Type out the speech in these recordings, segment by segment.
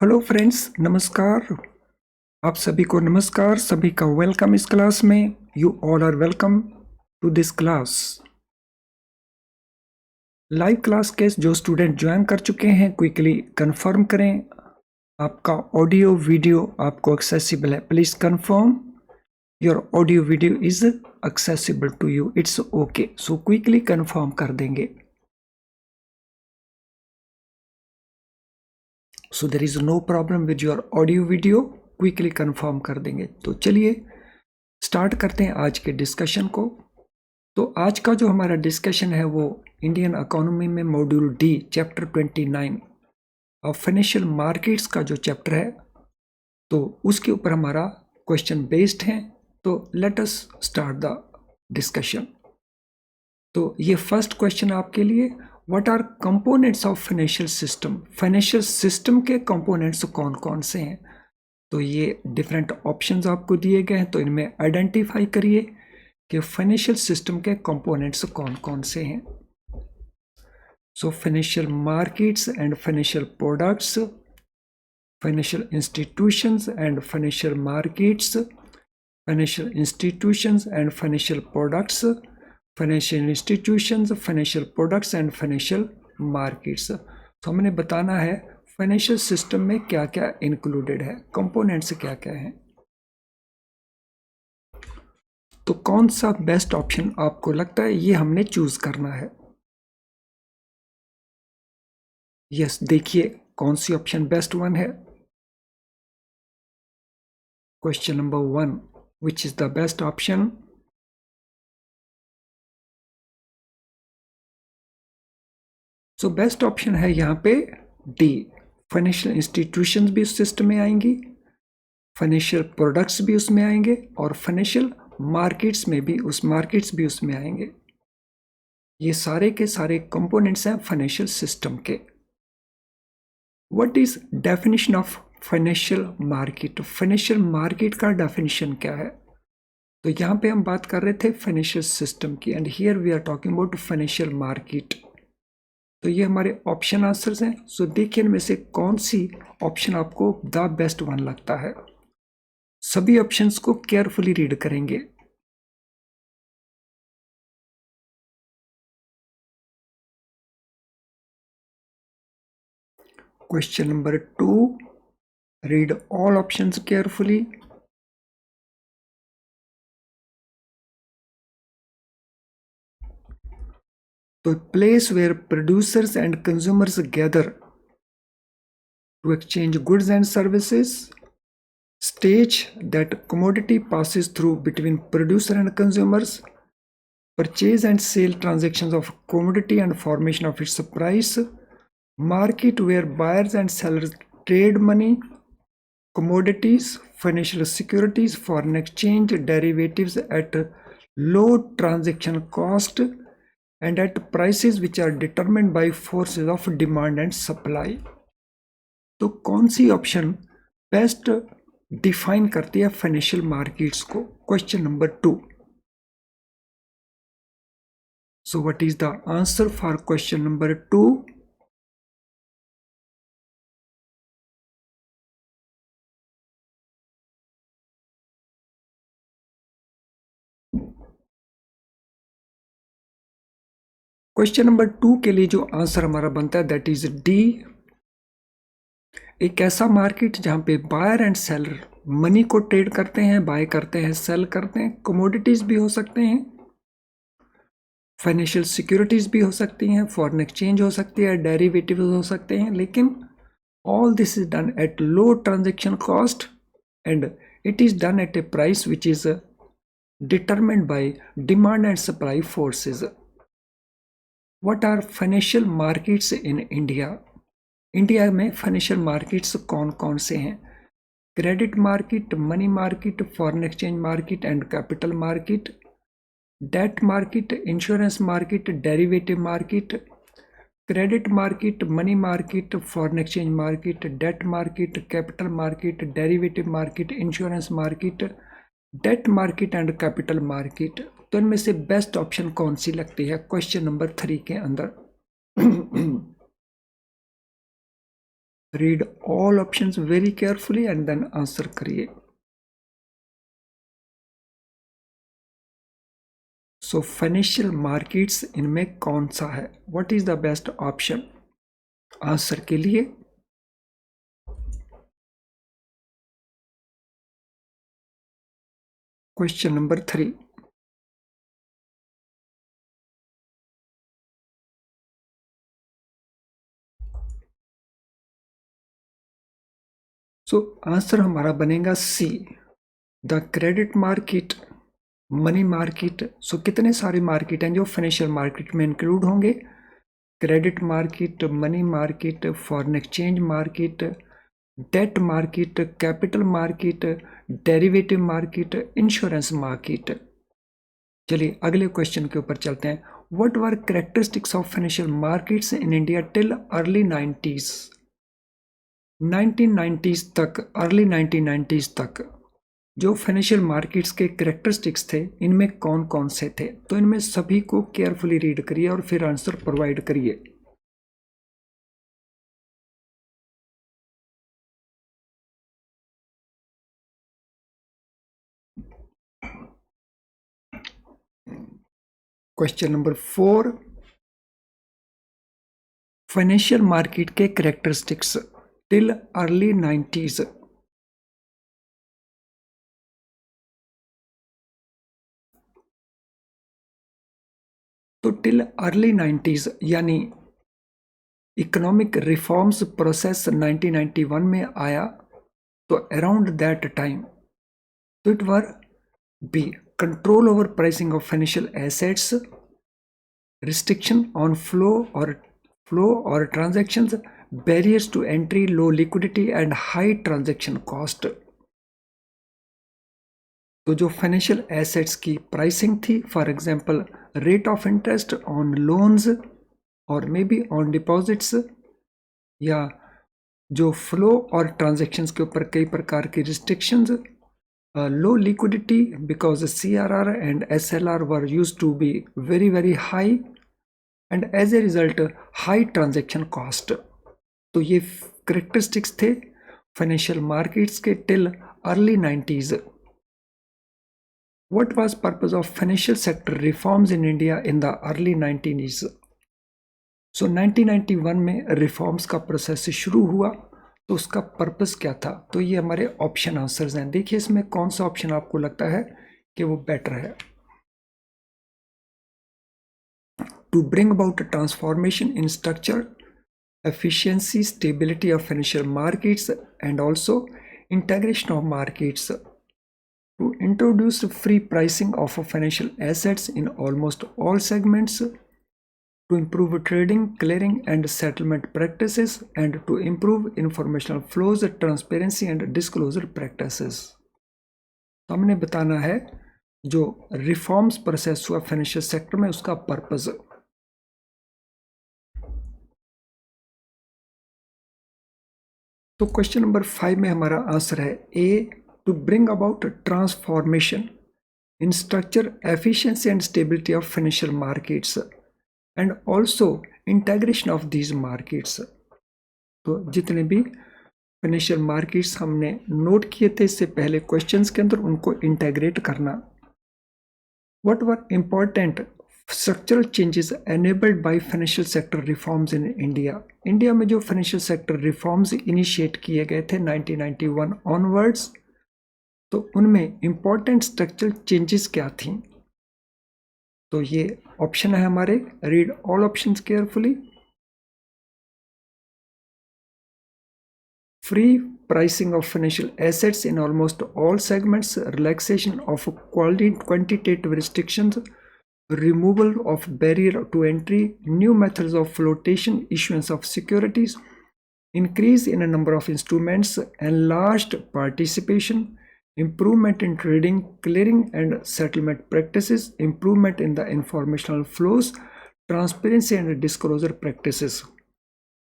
Hello friends, नमस्कार। आप सभी को नमस्कार, सभी का वेलकम इस क्लास में। You all are welcome to this class. Live class के जो स्टूडेंट ज्वाइन कर चुके हैं, क्विकली कंफर्म करें आपका ऑडियो वीडियो आपको एक्सेसिबल है। Please confirm your audio video is accessible to you. It's okay, so quickly confirm कर देंगे। So there is no problem with your audio video, quickly confirm कर देंगे। तो चलिए स्टार्ट करते हैं आज के डिस्कशन को। तो आज का जो हमारा डिस्कशन है वो इंडियन इकोनॉमी में मॉड्यूल डी चैप्टर 29 और फाइनेंशियल मार्केट्स का जो चैप्टर है, तो उसके ऊपर हमारा क्वेश्चन बेस्ड है। तो let us start the discussion. तो ये फर्स्ट क्वेश्चन आपके लिए, what are components of financial system. Financial system के कंपोनेंट्स कौन कौन से हैं? तो ये डिफरेंट ऑप्शंस आपको दिए गए हैं, तो इनमें आइडेंटिफाई करिए कि फाइनेंशियल सिस्टम के कंपोनेंट्स कौन कौन से हैं। सो financial markets and financial products, financial institutions and financial markets, financial institutions and financial products, financial institutions, financial products and financial markets. तो हमने बताना है फाइनेंशियल सिस्टम में क्या क्या इंक्लूडेड है, कंपोनेंट्स क्या क्या हैं। तो कौन सा बेस्ट ऑप्शन आपको लगता है, ये हमने चूज करना है। यस, देखिए कौन सी ऑप्शन बेस्ट वन है। Question number 1, which is the best option? So best option है यहाँ पे डी। फाइनेंशियल इंस्टीट्यूशंस भी उस सिस्टम में आएंगी, फाइनेंशियल प्रोडक्ट्स भी उसमें आएंगे और फाइनेंशियल मार्केट्स भी उसमें आएंगे। ये सारे के सारे कंपोनेंट्स हैं फाइनेंशियल सिस्टम के। What is definition of financial market? Financial market का डेफिनेशन क्या है? तो यहाँ पे हम बात कर रहे थे फाइनेंशियल सिस्टम की, and here we are talking about financial market. तो ये हमारे ऑप्शन आंसर्स हैं। सो देखिए इनमें से कौन सी ऑप्शन आपको द बेस्ट वन लगता है। सभी ऑप्शंस को केयरफुली रीड करेंगे। Question number 2, read all options carefully. तो place where producers and consumers gather to exchange goods and services, stage that commodity passes through between producer and consumers, purchase and sale transactions of commodity and formation of its price, market where buyers and sellers trade money, commodities, financial securities, foreign exchange, derivatives at low transaction cost and at prices which are determined by forces of demand and supply। तो कौन सी option best define करती है financial markets को? Question number 2। So what is the answer for question number 2? Question number 2 के लिए जो answer हमारा बनता है दैट इज डी। एक ऐसा मार्केट जहां पे बायर एंड सेलर मनी को ट्रेड करते हैं, बाय करते हैं, सेल करते हैं। कमोडिटीज भी हो सकते हैं, फाइनेंशियल सिक्योरिटीज भी हो सकती हैं, फॉरेन एक्सचेंज हो सकती है, डेरिवेटिव हो सकते हैं, लेकिन all this is done at low transaction cost and it is done at a price which is determined by demand and supply forces। What are financial markets in India? India में financial markets कौन कौन से हैं? Credit market, money market, foreign exchange market and capital market, debt market, insurance market, derivative market, credit market, money market, foreign exchange market, debt market, capital market, derivative market, insurance market, debt market and capital market. तो इनमें से best option कौन सी लगती है question number 3 के अंदर? Read all options very carefully and then answer करिए। So financial markets इनमें कौन सा है? What is the best option answer के लिए? Question number 3। सो आंसर हमारा बनेगा C, the credit market, money market. So कितने सारे मार्केट हैं जो फाइनेंशियल मार्केट में इंक्लूड होंगे? Credit market, money market, foreign exchange market, debt market, capital market, derivative market, insurance market. चलिए अगले क्वेश्चन के ऊपर चलते हैं। What were characteristics of financial markets in India till early 90s? 1990s तक, early 1990s तक जो फाइनेंशियल मार्केट्स के कैरेक्टरिस्टिक्स थे इनमें कौन कौन से थे? तो इनमें सभी को केयरफुली रीड करिए और फिर आंसर प्रोवाइड करिए। क्वेश्चन नंबर 4, फाइनेंशियल मार्केट के कैरेक्टरिस्टिक्स टिल अर्ली 90s। तो टिल अर्ली 90s यानी इकोनॉमिक रिफॉर्म्स प्रोसेस 1991 में आया, तो अराउंड दैट टाइम तो it were be control over pricing of financial assets, restriction on flow और transactions, barriers to entry, low liquidity and high transaction cost. तो जो financial assets की pricing थी, for example rate of interest on loans और may be on deposits, या जो flow और transactions के ऊपर कई प्रकार की restrictions, low liquidity because CRR and SLR were used to be very very high and as a result high transaction cost. तो ये करेक्टरिस्टिक्स थे फाइनेंशियल मार्केट्स के till early 90s। What was purpose of financial sector reforms in India in the early 1990s? So 1991 में reforms का process शुरू हुआ, तो उसका पर्पस क्या था? तो ये हमारे ऑप्शन आंसर्स हैं। देखिए इसमें कौन सा ऑप्शन आपको लगता है कि वो बेटर है। To bring about transformation in structure, efficiency, stability of financial markets and also integration of markets, to introduce free pricing of financial assets in almost all segments, to improve trading, clearing and settlement practices, and to improve informational flows, transparency and disclosure practices। तो हमने बताना है जो reforms process हुआ financial sector में उसका purpose. तो question number 5 में हमारा आंसर है A, to bring about transformation in structure, efficiency and stability of financial markets and also integration of these markets. तो जितने भी फाइनेंशियल मार्केट्स हमने नोट किए थे इससे पहले क्वेश्चंस के अंदर, उनको इंटीग्रेट करना। What were important structural changes enabled by financial sector reforms in India? India में जो फाइनेंशियल सेक्टर रिफॉर्म्स इनिशिएट किए गए थे 1991 ऑनवर्ड्स, तो उनमें इंपॉर्टेंट स्ट्रक्चरल चेंजेस क्या थी? तो ये ऑप्शन है हमारे, read all options carefully. Free pricing of financial assets in almost all segments, relaxation of quantitative restrictions, removal of barrier to entry, new methods of flotation, issuance of securities, increase in a number of instruments, enlarged participation, improvement in trading, clearing and settlement practices, improvement in the informational flows, transparency and disclosure practices,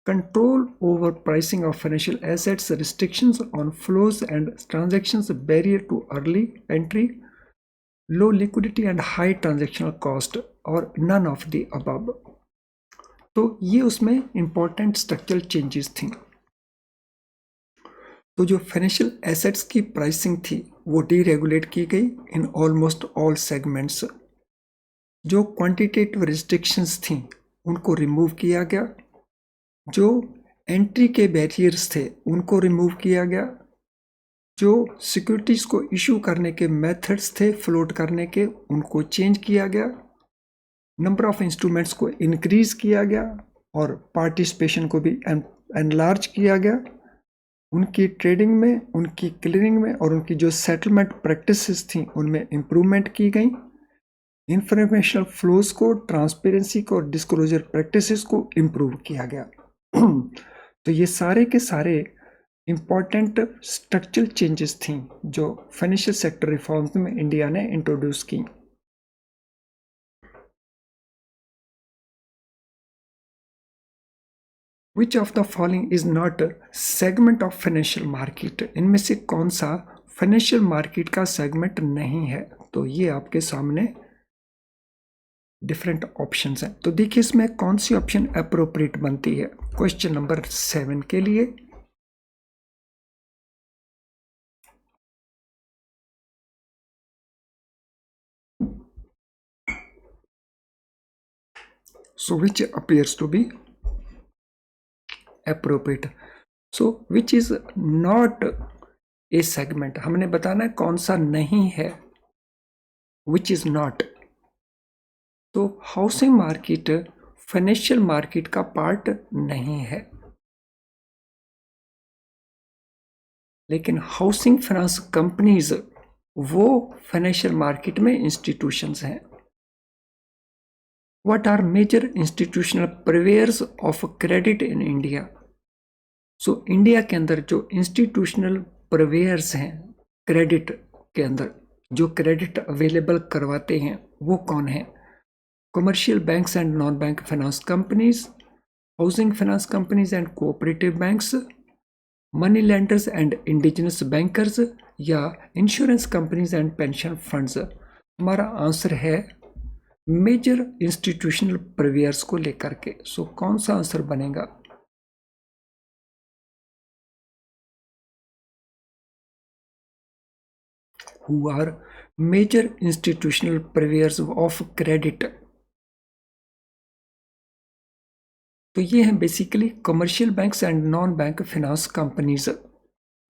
control over pricing of financial assets, restrictions on flows and transactions, barrier to early entry, low liquidity and high transactional cost, और none of the above। तो ये उसमें important structural changes थी। तो जो financial assets की pricing थी वो डीरेगुलेट की गई इन ऑलमोस्ट ऑल सेगमेंट्स। जो क्वांटिटेटिव रिस्ट्रिक्शंस थी उनको रिमूव किया गया, जो एंट्री के बैरियर्स थे उनको रिमूव किया गया, जो सिक्योरिटीज को इशू करने के मेथड्स थे फ्लोट करने के उनको चेंज किया गया, नंबर ऑफ इंस्ट्रूमेंट्स को इंक्रीज किया गया और पार्टिसिपेशन को भी एनलार्ज किया गया। उनकी ट्रेडिंग में, उनकी क्लियरिंग में और उनकी जो सेटलमेंट प्रैक्टिसेस थी उनमें इम्प्रूवमेंट की गई। इंफॉर्मेशनल फ्लोज को, ट्रांसपेरेंसी को और डिस्क्लोजर प्रैक्टिसेस को इम्प्रूव किया गया। तो ये सारे के सारे इंपॉर्टेंट स्ट्रक्चरल चेंजेस थी जो फाइनेंशियल सेक्टर रिफॉर्म्स में इंडिया ने इंट्रोड्यूस की। Which of the following is not a segment of financial market? इनमें से कौन सा फाइनेंशियल मार्केट का सेगमेंट नहीं है? तो ये आपके सामने डिफरेंट ऑप्शंस हैं। तो देखिए इसमें कौन सी ऑप्शन अप्रोप्रिएट बनती है क्वेश्चन नंबर 7 के लिए। So which appears to be appropriate? So which is not a segment? हमने बताना है कौन सा नहीं है, which is not। तो हाउसिंग मार्केट फाइनेंशियल मार्केट का पार्ट नहीं है, लेकिन हाउसिंग फाइनेंस कंपनीज वो फाइनेंशियल मार्केट में इंस्टीट्यूशंस हैं। What are major institutional purveyors of credit in India? So India के अंदर जो इंस्टीट्यूशनल प्रिवेयर्स हैं क्रेडिट के अंदर, जो क्रेडिट अवेलेबल करवाते हैं वो कौन है? Commercial banks and non bank finance companies, housing finance companies and cooperative banks, money lenders and indigenous bankers या insurance companies and pension funds. हमारा आंसर है मेजर इंस्टीट्यूशनल प्रिवेयर्स को लेकर के। सो कौन सा आंसर बनेगा? Who are major institutional purveyors of credit? तो ये हैं basically commercial banks and non bank finance companies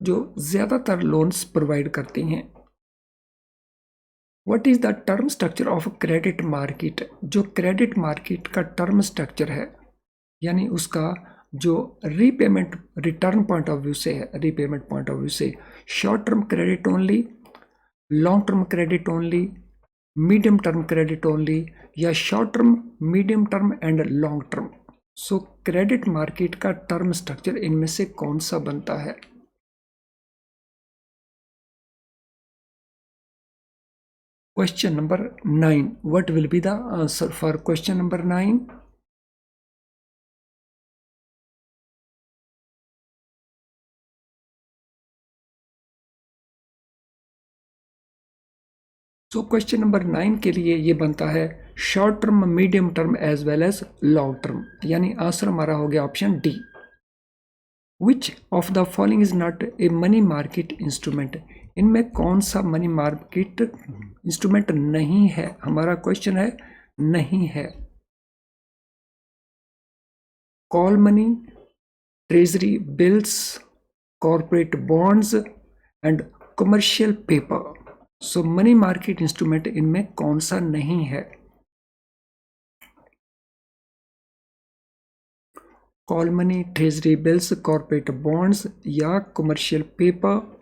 जो ज़्यादातर लोन्स प्रोवाइड करती हैं। What is the term structure of credit market? जो क्रेडिट मार्केट का टर्म स्ट्रक्चर है, यानी उसका जो repayment return point of view से है, रीपेमेंट पॉइंट ऑफ व्यू से short term credit only, long term credit only, medium term credit only या short term, medium term and long term. So credit market का term structure इनमें से कौन सा बनता है? Question number 9, what will be the answer for question number 9? So question number 9 के लिए ये बनता है short term, medium term as well as long term, यानी आंसर हमारा हो गया option D. Which of the following is not a money market instrument? इनमें कौन सा मनी मार्केट इंस्ट्रूमेंट नहीं है? हमारा क्वेश्चन है नहीं है। Call money, treasury bills, corporate bonds and commercial paper. So money market instrument इनमें कौन सा नहीं है? Call money, treasury bills, corporate bonds या commercial paper.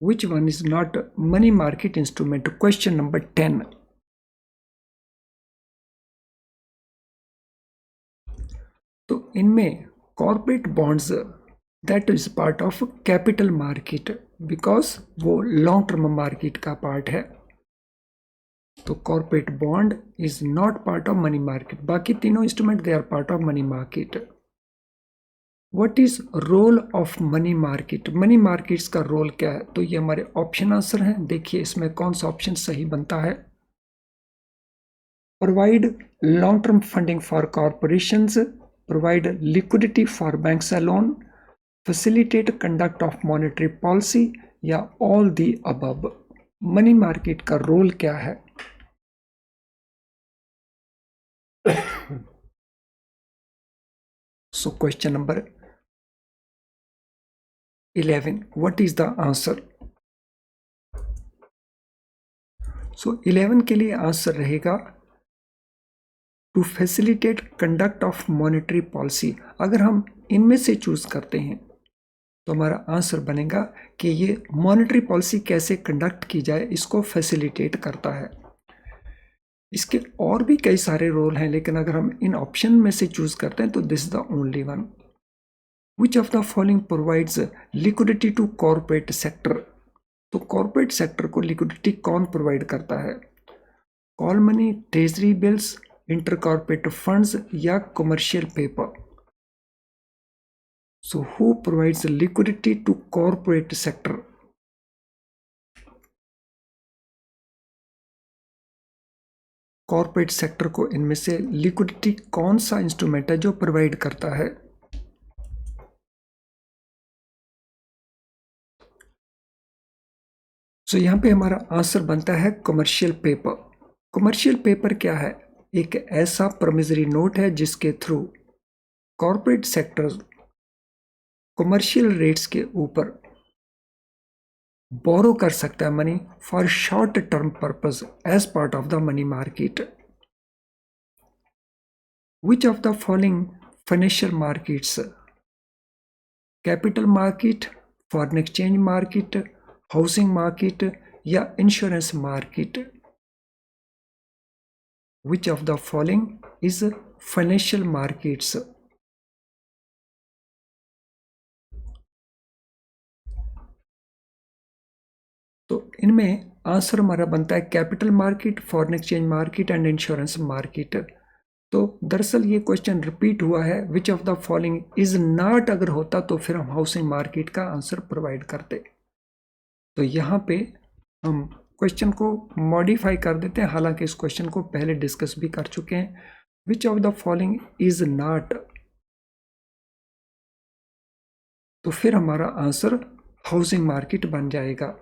Which one is not money market instrument? Question number 10। तो इनमें corporate bonds that is part of capital market, because वो long term market का पार्ट है। तो corporate bond is not part of money market. बाकी तीनों instrument they are part of money market. What is role of money market? Money markets का role क्या है? तो ये हमारे ऑप्शन आंसर हैं। देखिए इसमें कौन सा ऑप्शन सही बनता है। Provide long term funding for corporations, provide liquidity for banks alone, facilitate conduct of monetary policy या all the above? Money market का रोल क्या है? So question number 11, what is the answer? So 11 के लिए answer रहेगा to facilitate conduct of monetary policy. अगर हम इनमें से चूज करते हैं तो हमारा आंसर बनेगा कि ये मॉनेटरी पॉलिसी कैसे कंडक्ट की जाए इसको फैसिलिटेट करता है। इसके और भी कई सारे रोल हैं, लेकिन अगर हम इन ऑप्शन में से चूज करते हैं तो this is the only one. Which of the following provides liquidity to corporate sector? तो कॉर्पोरेट सेक्टर को लिक्विडिटी कौन प्रोवाइड करता है? Call money, treasury bills, inter corporate funds या commercial paper? So who provides liquidity to corporate sector? Corporate sector को इनमें से liquidity कौन सा इंस्ट्रूमेंट है जो प्रोवाइड करता है? सो यहां पे हमारा आंसर बनता है कमर्शियल पेपर। कमर्शियल पेपर क्या है? एक ऐसा प्रॉमिसरी नोट है जिसके through corporate sector commercial rates के ऊपर बोरो कर सकता है money for short term purpose as part of the money market. Which of the following financial markets? Capital market, foreign exchange market, housing market या insurance market? Which of the following is financial markets? तो इनमें answer हमारा बनता है capital market, foreign exchange market and insurance market. तो दरअसल ये question repeat हुआ है, विच of the following is not अगर होता तो फिर हम हाउसिंग मार्केट का आंसर प्रोवाइड करते। तो यहाँ पे हम क्वेश्चन को मॉडिफाई कर देते हैं, हालांकि इस क्वेश्चन को पहले डिस्कस भी कर चुके हैं। विच of the following is not, तो फिर हमारा आंसर हाउसिंग मार्केट बन जाएगा।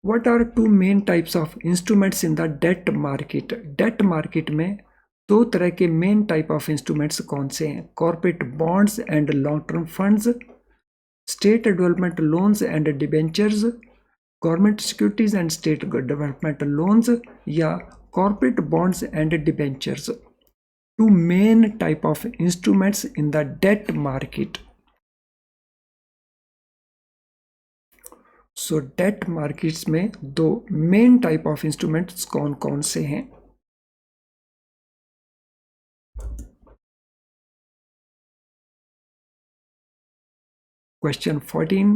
What are two main types of instruments in the debt market? Debt market में दो तरह के मेन टाइप ऑफ इंस्ट्रूमेंट्स कौन से हैं? Corporate bonds and long term funds, state development loans and debentures, government securities and state development loans या corporate bonds and debentures? Two main type of instruments in the debt market. So debt markets में दो main type of instruments कौन कौन से हैं? Question 14।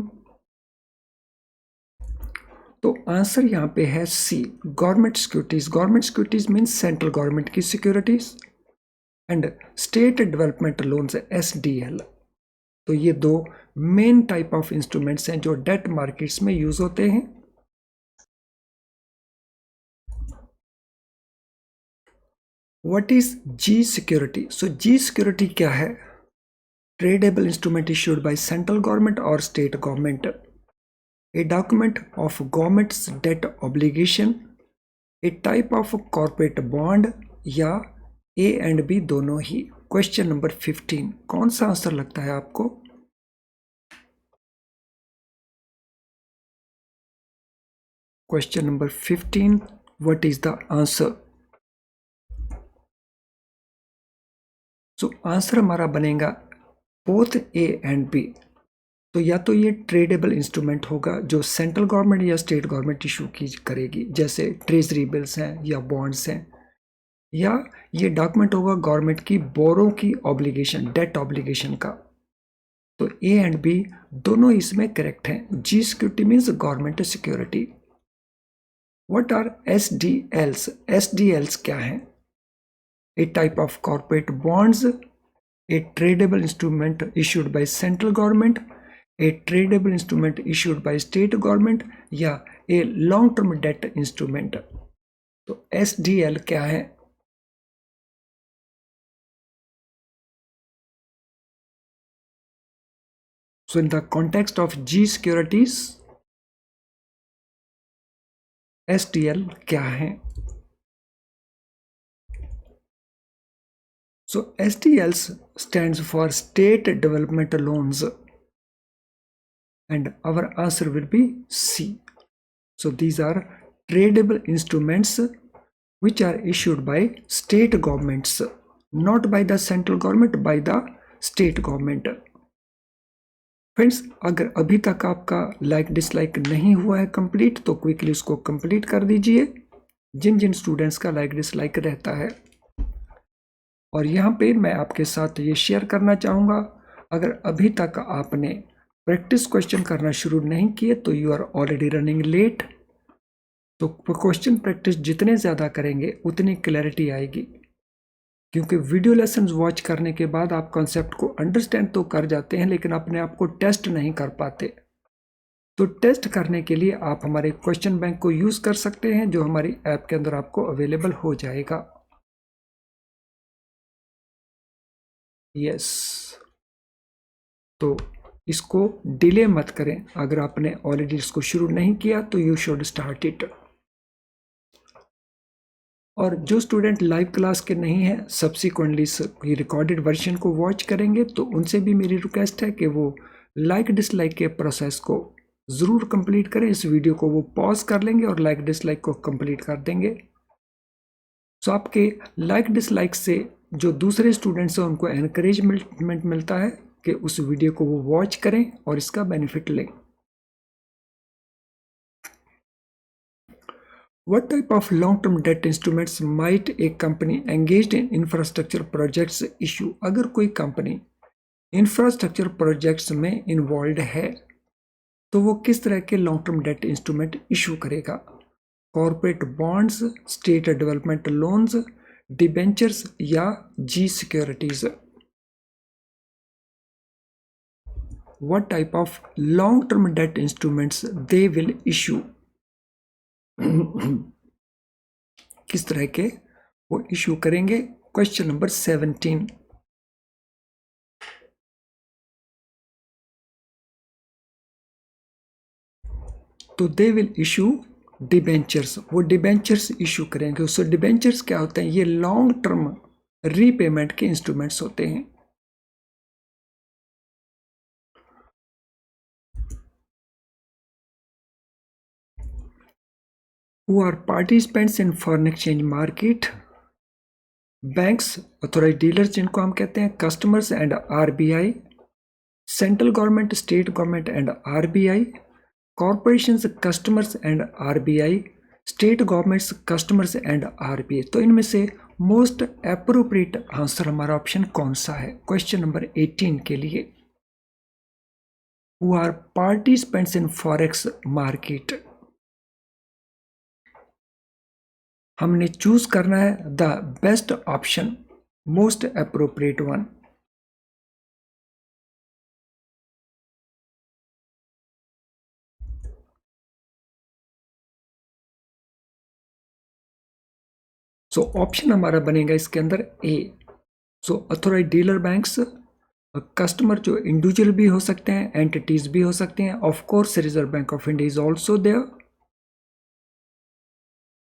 तो answer यहां पे है C, government securities. Government securities means central government की securities and state development loans SDL। तो ये दो मेन टाइप ऑफ इंस्ट्रूमेंट्स हैं जो डेट मार्केट्स में यूज होते हैं। What is G security? So G security क्या है? Tradable instrument issued by central government और state government, a document of governments debt obligation, a type of corporate bond या a and B दोनों ही? Question number 15, कौन सा answer लगता है आपको? Question number 15, what is the answer? So answer हमारा बनेगा बोथ ए एंड बी। तो या तो ये ट्रेडेबल इंस्ट्रूमेंट होगा जो सेंट्रल गवर्नमेंट या स्टेट गवर्नमेंट इशू की करेगी, जैसे ट्रेजरी बिल्स हैं या बॉन्ड्स हैं, या ये डॉक्यूमेंट होगा गवर्नमेंट की बोरो की ऑब्लिगेशन, डेट ऑब्लिगेशन का। तो ए एंड बी दोनों इसमें करेक्ट हैं। G security means government security. What are SDLs? SDLs क्या है? A type of corporate bonds, a tradable instrument issued by central government, a tradable instrument issued by state government या a long term debt instrument? तो SDL क्या है? So in the context of G securities, STL क्या है? So STLs stands for State Development Loans, and our answer will be C. So these are tradable instruments which are issued by state governments, not by the central government, by the state government. Friends, अगर अभी तक आपका like dislike नहीं हुआ है complete तो quickly उसको complete कर दीजिए, जिन जिन स्टूडेंट्स का लाइक डिसलाइक रहता है। और यहाँ पे मैं आपके साथ ये शेयर करना चाहूँगा, अगर अभी तक आपने प्रैक्टिस क्वेश्चन करना शुरू नहीं किए तो you are already running late. तो क्वेश्चन प्रैक्टिस जितने ज़्यादा करेंगे उतनी क्लैरिटी आएगी, क्योंकि वीडियो लेसन वॉच करने के बाद आप कॉन्सेप्ट को अंडरस्टैंड तो कर जाते हैं लेकिन अपने आप को टेस्ट नहीं कर पाते। तो टेस्ट करने के लिए आप हमारे क्वेश्चन बैंक को यूज़ कर सकते हैं, जो हमारी ऐप के अंदर आपको अवेलेबल हो जाएगा। यस, तो इसको डिले मत करें, अगर आपने ऑलरेडी इसको शुरू नहीं किया तो यू शुड स्टार्ट इट। और जो स्टूडेंट लाइव क्लास के नहीं हैं, सब्सिक्वेंटली रिकॉर्डेड वर्जन को वॉच करेंगे, तो उनसे भी मेरी रिक्वेस्ट है कि वो लाइक डिसलाइक के प्रोसेस को ज़रूर कंप्लीट करें। इस वीडियो को वो पॉज कर लेंगे और लाइक डिसलाइक को कंप्लीट कर देंगे। सो आपके लाइक डिसलाइक से जो दूसरे स्टूडेंट्स हैं उनको एनकरेजमेंट मिलता है कि उस वीडियो को वो वॉच करें और इसका बेनिफिट लें। What type of long-term debt instruments might a company engaged in infrastructure projects issue? अगर कोई कंपनी इंफ्रास्ट्रक्चर प्रोजेक्ट्स में इन्वॉल्व है तो वो किस तरह के long term debt instrument issue करेगा? Corporate bonds, state development loans, debentures या G securities? What type of long-term debt instruments they will issue? किस तरह के वो इशू करेंगे? Question number 17। तो दे विल इशू डिबेंचर्स, वो डिबेंचर्स इशू करेंगे। सो डिबेंचर्स क्या होते हैं? ये लॉन्ग टर्म रीपेमेंट के इंस्ट्रूमेंट्स होते हैं। Who are participants in foreign exchange market? Banks, authorized dealers जिनको हम कहते हैं, customers and RBI, central government, state government and RBI, corporations, customers and RBI, state governments, customers and RBI। तो इनमें से मोस्ट एप्रोप्रिएट आंसर हमारा option कौन सा है क्वेश्चन नंबर 18 के लिए? Who are participants in forex market? हमने चूज करना है the best option, most appropriate one. So option हमारा बनेगा इसके अंदर A. So authorise dealer banks, customer जो इंडिविजुअल भी हो सकते हैं, एंटिटीज भी हो सकते हैं। Of course Reserve Bank of India is also there.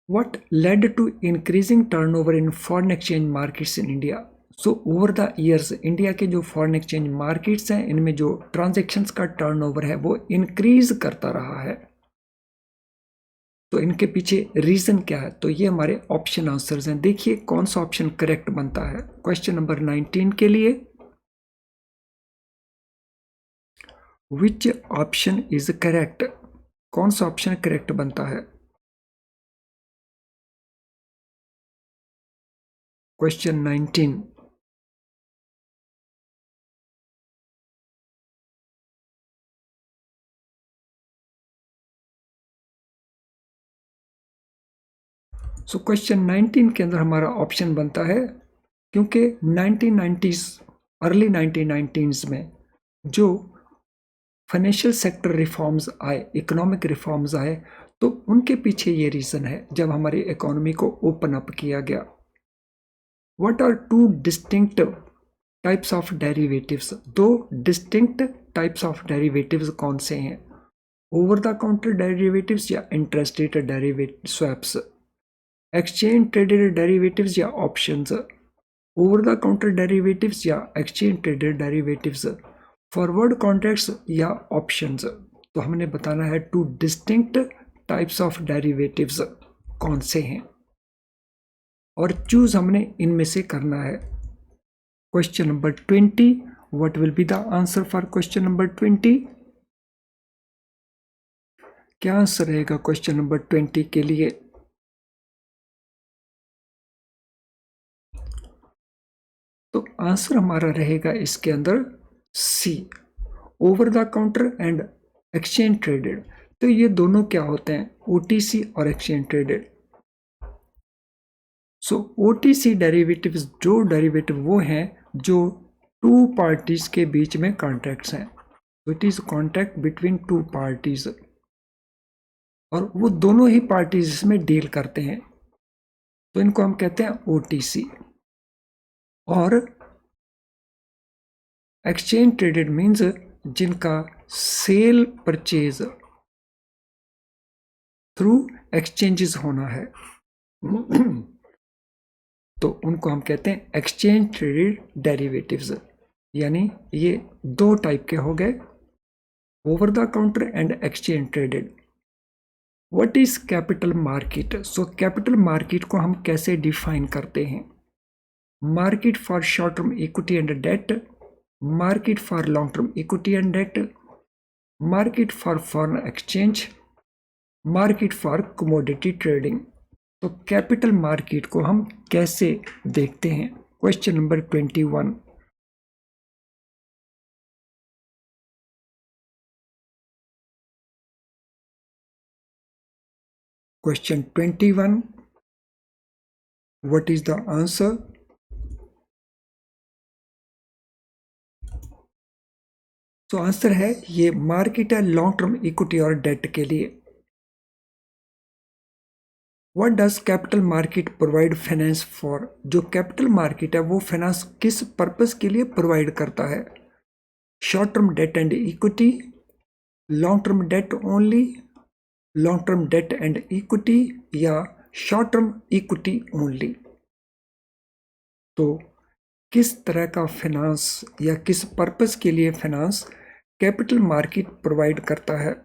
What led to increasing turnover in foreign exchange markets in India? So over the years, India के जो फॉरेन एक्सचेंज मार्केट्स हैं इनमें जो ट्रांजैक्शंस का टर्नओवर है वो इंक्रीज करता रहा है। तो इनके पीछे रीजन क्या है? तो ये हमारे ऑप्शन आंसर्स हैं। देखिए कौन सा ऑप्शन करेक्ट बनता है क्वेश्चन नंबर 19 के लिए। Which option is correct? कौन सा ऑप्शन करेक्ट बनता है? क्वेश्चन 19। सो क्वेश्चन 19 के अंदर हमारा ऑप्शन बनता है, क्योंकि 1990s, अर्ली 1990s में जो फाइनेंशियल सेक्टर रिफॉर्म्स आए, इकोनॉमिक रिफॉर्म्स आए, तो उनके पीछे ये रीज़न है जब हमारी इकोनॉमी को ओपन अप किया गया। What are two distinct types of derivatives? दो डिस्टिंक्ट टाइप्स ऑफ डेरिवेटिव्स कौन से हैं? ओवर द काउंटर डेरिवेटिव्स या interest rate derivative swaps, exchange traded derivatives या options, over the counter derivatives या exchange traded derivatives, forward contracts या options. तो हमने बताना है two distinct types of derivatives कौन से हैं और चूज हमने इनमें से करना है। Question number 20, what will be the answer for question number 20? क्या आंसर रहेगा क्वेश्चन नंबर 20 के लिए? तो आंसर हमारा रहेगा इसके अंदर C, over the counter and exchange traded. तो ये दोनों क्या होते हैं? ओटीसी और exchange traded. So OTC derivatives, जो डेरिवेटिव वो हैं जो टू पार्टीज के बीच में कॉन्ट्रैक्ट्स हैं। It is contract between two parties और वो दोनों ही पार्टीज इसमें डील करते हैं, तो इनको हम कहते हैं ओटीसी। और एक्सचेंज ट्रेडेड मीन्स जिनका सेल परचेज थ्रू एक्सचेंजेस होना है तो उनको हम कहते हैं एक्सचेंज ट्रेडेड डेरिवेटिव्स। यानी ये दो टाइप के हो गए, over the counter and exchange traded. What is capital market? So capital market को हम कैसे डिफाइन करते हैं? Market for short term equity and debt, market for long term equity and debt, market for foreign exchange, market for commodity trading. तो capital market को हम कैसे देखते हैं? Question number 21। Question 21, what is the answer? तो answer है ये market है लॉन्ग टर्म इक्विटी और डेट के लिए। What does capital market provide finance for? जो कैपिटल मार्केट है वो फाइनेंस किस पर्पस के लिए प्रोवाइड करता है? Short term debt and equity, long term date only, long term date and equity या शॉर्ट टर्म इक्विटी ओनली। तो किस तरह का फाइनेंस या किस पर्पस के लिए फाइनेंस कैपिटल मार्केट प्रोवाइड करता है?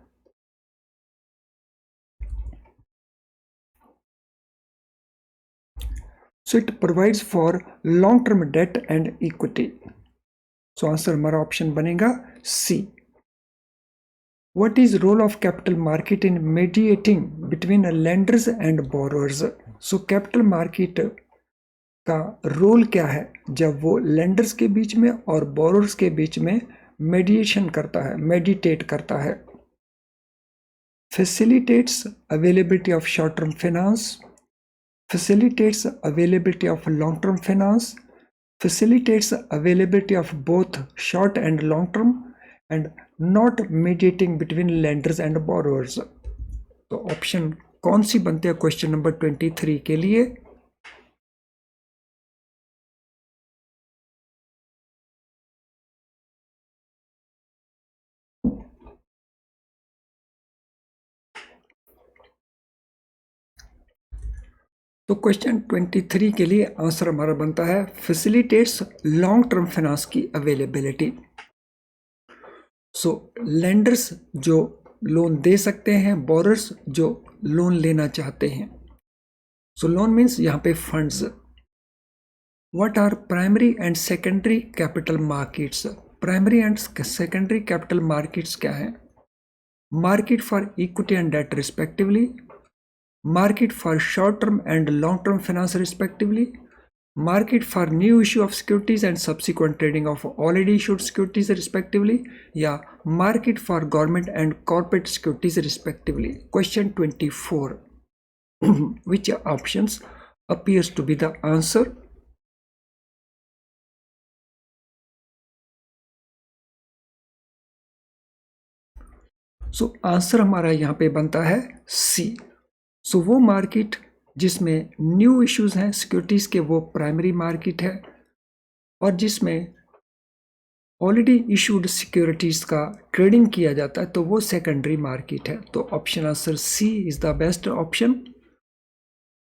So it provides for long-term debt and equity. So answer हमारा ऑप्शन बनेगा सी। What is role of capital market in mediating between lenders and borrowers? So capital market का role क्या है जब वो lenders के बीच में और बोरोर्स के बीच में मेडिएशन करता है, मेडिटेट करता है? Facilitates availability of short-term finance, facilitates availability of long-term finance, facilitates availability of both short and long-term, and not mediating between lenders and borrowers. तो ऑप्शन कौन सी बनते हैं क्वेश्चन नंबर 23 के लिए? तो क्वेश्चन 23 के लिए आंसर हमारा बनता है फैसिलिटेट्स लॉन्ग टर्म फाइनेंस की अवेलेबिलिटी। सो लेंडर्स जो लोन दे सकते हैं, बोरर्स जो लोन लेना चाहते हैं। सो लोन मीन्स यहाँ पे funds. What are primary and secondary capital markets? Primary and secondary capital markets क्या है? Market for equity and debt respectively, market for short-term and long-term finance respectively, market for new issue of securities and subsequent trading of already issued securities respectively, या market for government and corporate securities respectively. Question 24. Which options appears to be the answer? So answer हमारा यहाँ पे बनता है सी। सो वो market जिसमें new issues हैं securities के, वो प्राइमरी मार्केट है, और जिसमें ऑलरेडी इशूड सिक्योरिटीज़ का ट्रेडिंग किया जाता है तो वो सेकेंडरी मार्केट है। तो option answer C is the best option.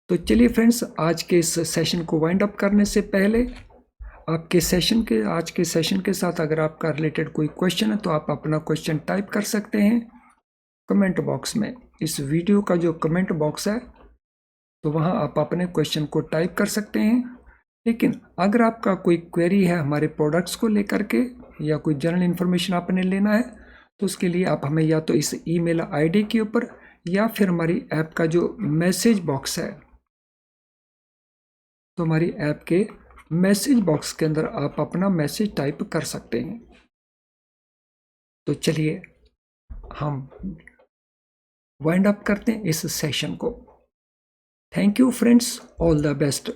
तो चलिए फ्रेंड्स, आज के इस सेशन को वाइंड अप करने से पहले आज के सेशन के साथ अगर आपका रिलेटेड कोई क्वेश्चन है तो आप अपना क्वेश्चन टाइप कर सकते हैं कमेंट बॉक्स में। इस वीडियो का जो कमेंट बॉक्स है तो वहाँ आप अपने क्वेश्चन को टाइप कर सकते हैं। लेकिन अगर आपका कोई क्वेरी है हमारे प्रोडक्ट्स को लेकर के या कोई जनरल इन्फॉर्मेशन आपने लेना है तो उसके लिए आप हमें या तो इस ईमेल आईडी के ऊपर या फिर हमारी ऐप का जो मैसेज बॉक्स है, तो हमारी ऐप के मैसेज बॉक्स के अंदर आप अपना मैसेज टाइप कर सकते हैं। तो चलिए हम वाइंड अप करते हैं इस सेशन को। Thank you friends, all the best.